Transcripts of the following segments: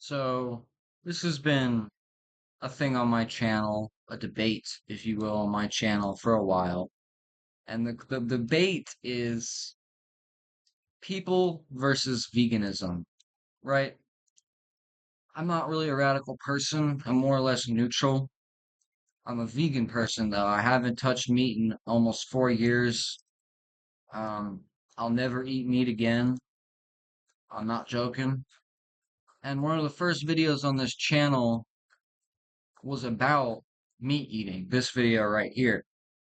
So this has been a thing on my channel, a debate, if you will, on my channel for a while. And the debate is people versus veganism, right? I'm not really a radical person. I'm more or less neutral. I'm a vegan person, though. I haven't touched meat in almost 4 years. Um, I'll never eat meat again. I'm not joking. And one of the first videos on this channel was about meat eating. This video right here.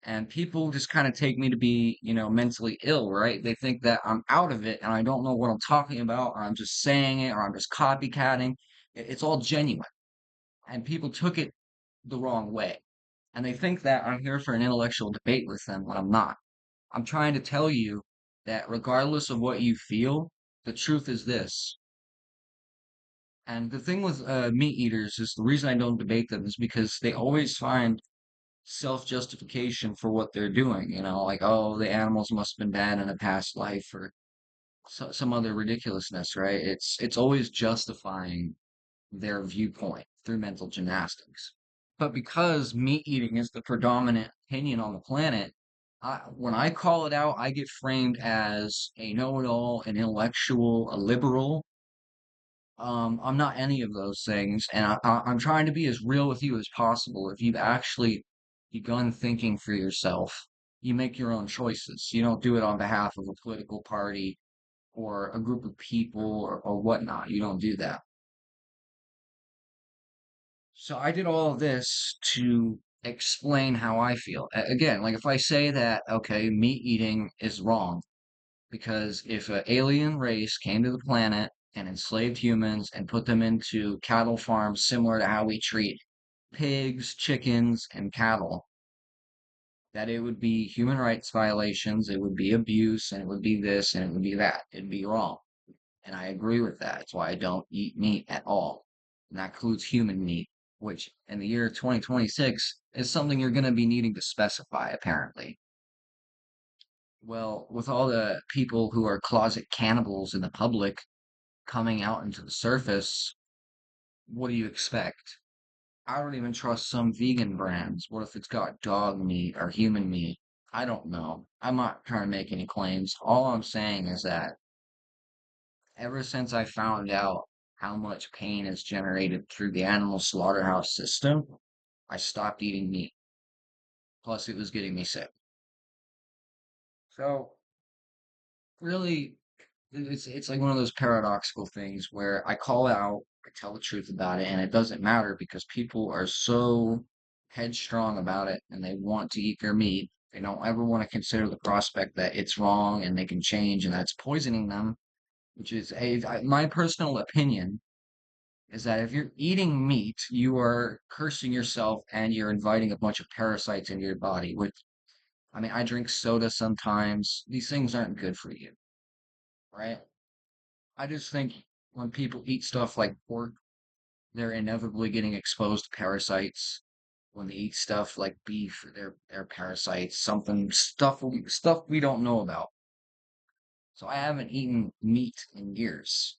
And people just kind of take me to be, mentally ill, right? They think that I'm out of it and I don't know what I'm talking about, or I'm just saying it, or I'm just copycatting. It's all genuine. And people took it the wrong way. And they think that I'm here for an intellectual debate with them when I'm not. I'm trying to tell you that regardless of what you feel, the truth is this. And the thing with meat eaters is the reason I don't debate them is because they always find self-justification for what they're doing, like, oh, the animals must have been bad in a past life or some other ridiculousness, right? It's always justifying their viewpoint through mental gymnastics. But because meat eating is the predominant opinion on the planet, when I call it out, I get framed as a know-it-all, an intellectual, a liberal. I'm not any of those things, and I'm trying to be as real with you as possible. If you've actually begun thinking for yourself, you make your own choices. You don't do it on behalf of a political party or a group of people or whatnot. You don't do that. So I did all of this to explain how I feel. Again, like if I say that, okay, meat eating is wrong, because if an alien race came to the planet and enslaved humans and put them into cattle farms similar to how we treat pigs, chickens, and cattle, that it would be human rights violations, it would be abuse, and it would be this, and it would be that. It'd be wrong. And I agree with that. That's why I don't eat meat at all. And that includes human meat, which in the year 2026 is something you're going to be needing to specify, apparently. Well, with all the people who are closet cannibals in the public coming out into the surface, what do you expect? I don't even trust some vegan brands. What if it's got dog meat or human meat? I don't know. I'm not trying to make any claims. All I'm saying is that ever since I found out how much pain is generated through the animal slaughterhouse system, I stopped eating meat. Plus, it was getting me sick. So, really, it's like one of those paradoxical things where I call out, I tell the truth about it, and it doesn't matter because people are so headstrong about it and they want to eat their meat. They don't ever want to consider the prospect that it's wrong and they can change and that's poisoning them, which is my personal opinion is that if you're eating meat, you are cursing yourself and you're inviting a bunch of parasites into your body, which, I mean, I drink soda sometimes. These things aren't good for you, right? I just think when people eat stuff like pork, they're inevitably getting exposed to parasites. When they eat stuff like beef, they're parasites, stuff we don't know about. So I haven't eaten meat in years,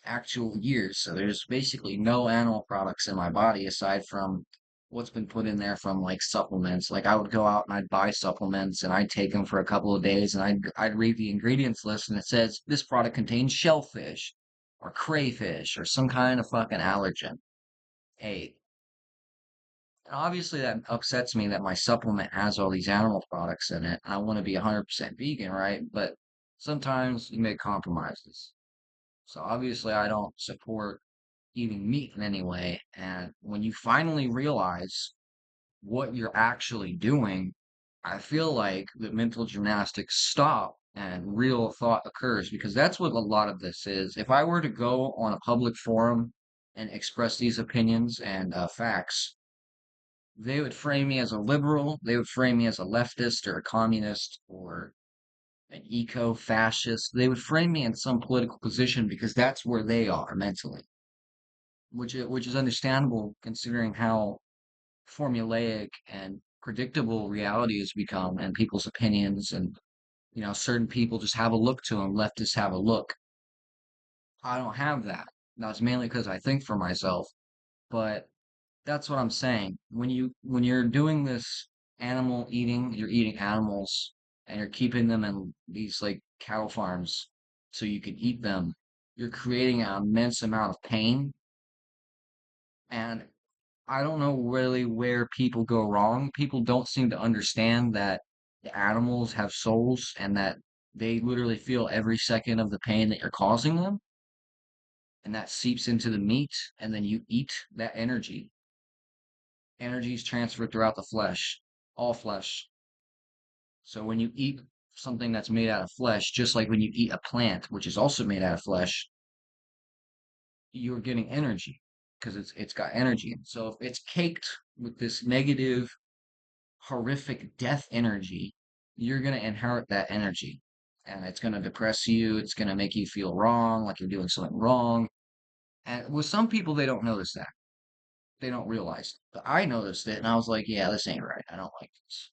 actual years. So there's basically no animal products in my body aside from what's been put in there from like supplements. Like I would go out and I'd buy supplements and I'd take them for a couple of days and I'd read the ingredients list and it says this product contains shellfish or crayfish or some kind of fucking allergen. Hey, and obviously that upsets me that my supplement has all these animal products in it. I want to be 100% vegan, right? But sometimes you make compromises. So obviously I don't support eating meat in any way. And when you finally realize what you're actually doing, I feel like the mental gymnastics stop and real thought occurs because that's what a lot of this is. If I were to go on a public forum and express these opinions and facts, they would frame me as a liberal, they would frame me as a leftist or a communist or an eco-fascist. They would frame me in some political position because that's where they are mentally, which is understandable considering how formulaic and predictable reality has become and people's opinions and certain people just have a look to them. Leftists have a look. I don't have that. That's mainly because I think for myself, but that's what I'm saying. When you're doing this animal eating, you're eating animals and you're keeping them in these like cattle farms so you can eat them. You're creating an immense amount of pain, and I don't know really where people go wrong. People don't seem to understand that the animals have souls and that they literally feel every second of the pain that you're causing them, and that seeps into the meat, and then you eat that energy. Energy is transferred throughout the flesh, all flesh. So when you eat something that's made out of flesh, just like when you eat a plant, which is also made out of flesh, you're getting energy because it's got energy. So if it's caked with this negative, horrific death energy, you're gonna inherit that energy. And it's gonna depress you, it's gonna make you feel wrong, like you're doing something wrong. And with some people they don't notice that. They don't realize it. But I noticed it and I was like, yeah, this ain't right. I don't like this.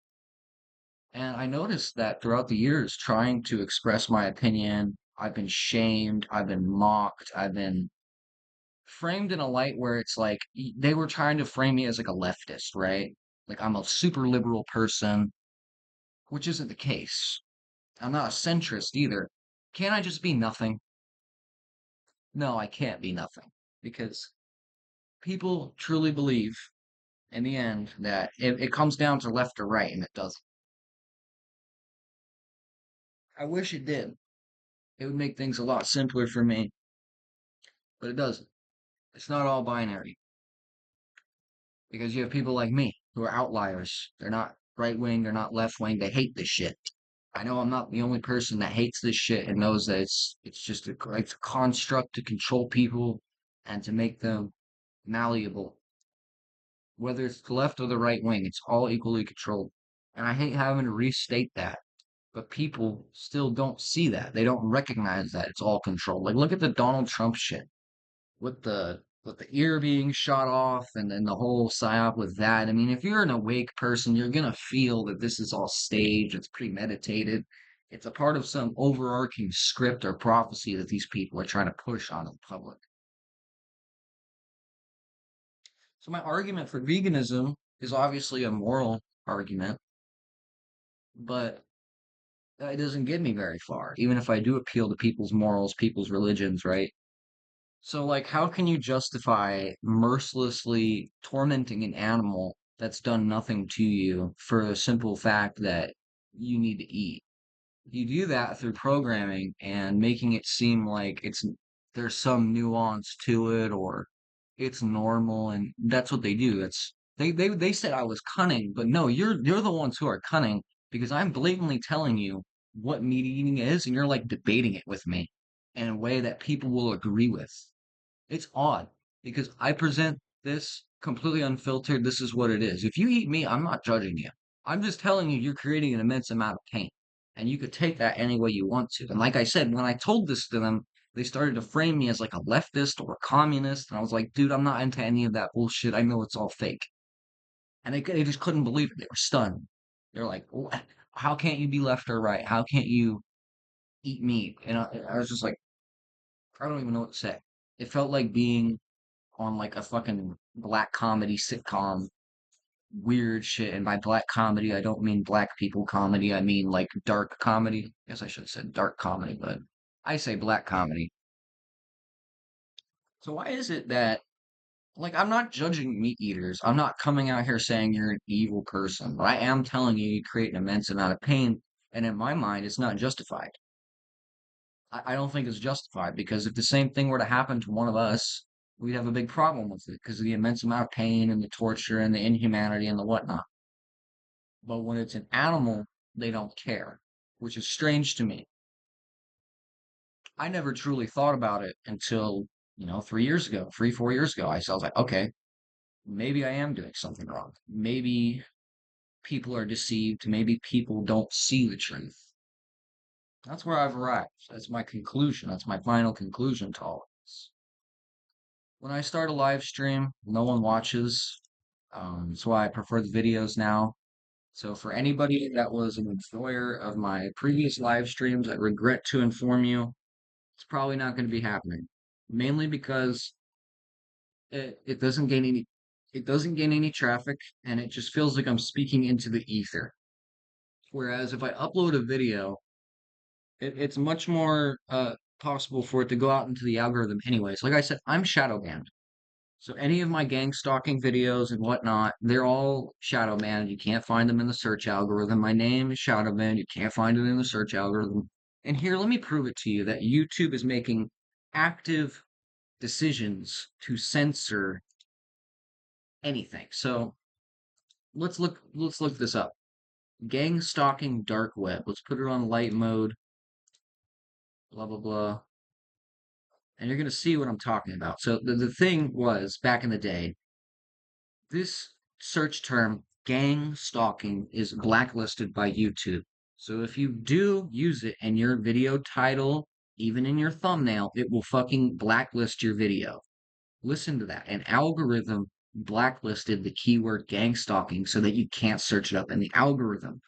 And I noticed that throughout the years, trying to express my opinion, I've been shamed, I've been mocked, I've been framed in a light where it's like they were trying to frame me as like a leftist, right? Like I'm a super liberal person, which isn't the case. I'm not a centrist either. Can't I just be nothing? No, I can't be nothing because people truly believe in the end that it comes down to left or right, and it doesn't. I wish it did. It would make things a lot simpler for me, but it doesn't. It's not all binary because you have people like me who are outliers. They're not right wing, they're not left wing. They hate this shit. I know I'm not the only person that hates this shit and knows that it's just it's a construct to control people and to make them malleable. Whether it's the left or the right wing, it's all equally controlled. And I hate having to restate that, but people still don't see that. They don't recognize that it's all controlled. Like look at the Donald Trump shit with the ear being shot off and then the whole psyop with that. I mean, if you're an awake person, you're gonna feel that this is all staged, it's premeditated. It's a part of some overarching script or prophecy that these people are trying to push on the public. So my argument for veganism is obviously a moral argument, but it doesn't get me very far, even if I do appeal to people's morals, people's religions, right? So, like, how can you justify mercilessly tormenting an animal that's done nothing to you for the simple fact that you need to eat? You do that through programming and making it seem like there's some nuance to it or it's normal, and that's what they do. They said I was cunning, but no, you're the ones who are cunning because I'm blatantly telling you what meat eating is, and you're like debating it with me in a way that people will agree with. It's odd because I present this completely unfiltered. This is what it is. If you eat meat, I'm not judging you. I'm just telling you you're creating an immense amount of pain. And you could take that any way you want to. And like I said, when I told this to them, they started to frame me as like a leftist or a communist. And I was like, dude, I'm not into any of that bullshit. I know it's all fake. And they just couldn't believe it. They were stunned. They're like, what? How can't you be left or right? How can't you eat meat? And I was just like, I don't even know what to say. It felt like being on like a fucking black comedy sitcom, weird shit. And by black comedy, I don't mean black people comedy. I mean like dark comedy. I guess I should have said dark comedy, but I say black comedy. So why is it that like I'm not judging meat eaters. I'm not coming out here saying you're an evil person, but I am telling you you create an immense amount of pain, and in my mind, it's not justified. I don't think it's justified because if the same thing were to happen to one of us, we'd have a big problem with it because of the immense amount of pain and the torture and the inhumanity and the whatnot. But when it's an animal, they don't care, which is strange to me. I never truly thought about it until, 3 years ago, 4 years ago. I was like, okay, maybe I am doing something wrong. Maybe people are deceived. Maybe people don't see the truth. That's where I've arrived. That's my conclusion. That's my final conclusion to all of this. When I start a live stream, no one watches. That's why I prefer the videos now. So for anybody that was an enjoyer of my previous live streams, I regret to inform you, it's probably not going to be happening. mainly because it doesn't gain any traffic, and it just feels like I'm speaking into the ether. Whereas if I upload a video, it's much more possible for it to go out into the algorithm anyways. Like I said, I'm shadow banned. So any of my gang stalking videos and whatnot, they're all shadow banned. You can't find them in the search algorithm. My name is shadow banned. You can't find it in the search algorithm. And here, let me prove it to you that YouTube is making active decisions to censor anything. So let's look this up. Gang stalking dark web. Let's put it on light mode, blah blah blah. And you're gonna see what I'm talking about. So the thing was back in the day, this search term gang stalking is blacklisted by YouTube. So if you do use it in your video title, even in your thumbnail, it will fucking blacklist your video. Listen to that. An algorithm blacklisted the keyword gang stalking so that you can't search it up in the algorithm.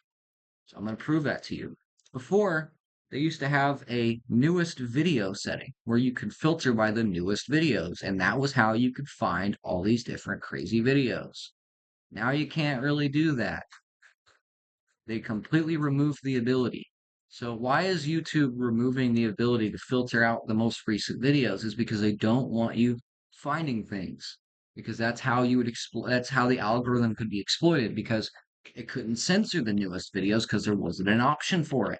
So I'm going to prove that to you. Before, they used to have a newest video setting where you could filter by the newest videos, and that was how you could find all these different crazy videos. Now you can't really do that. They completely removed the ability. So why is YouTube removing the ability to filter out the most recent videos? Is because they don't want you finding things. Because that's how you would exploit, that's how the algorithm could be exploited, because it couldn't censor the newest videos because there wasn't an option for it.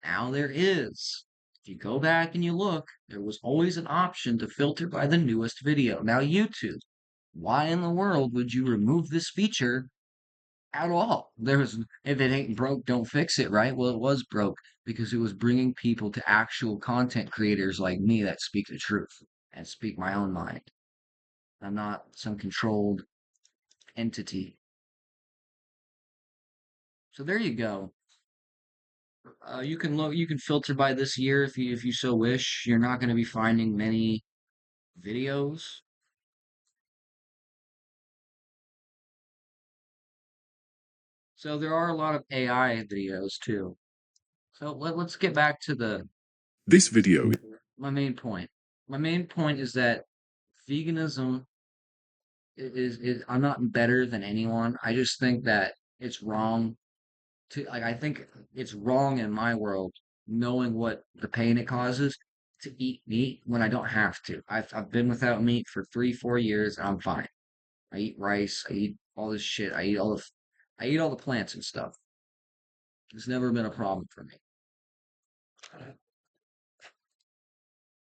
Now there is. If you go back and you look, there was always an option to filter by the newest video. Now YouTube, why in the world would you remove this feature at all? If it ain't broke, don't fix it, right? Well, it was broke because it was bringing people to actual content creators like me that speak the truth and speak my own mind. I'm not some controlled entity. So there you go. You can look, you can filter by this year if you so wish. You're not going to be finding many videos. So there are a lot of AI videos too. So let's get back to the This video. my main point. My main point is that veganism is I'm not better than anyone. I just think that it's wrong to like I think it's wrong in my world knowing what the pain it causes to eat meat when I don't have to. I've been without meat for 3, 4 years and I'm fine. I eat rice, I eat all this shit, I eat all the plants and stuff. It's never been a problem for me.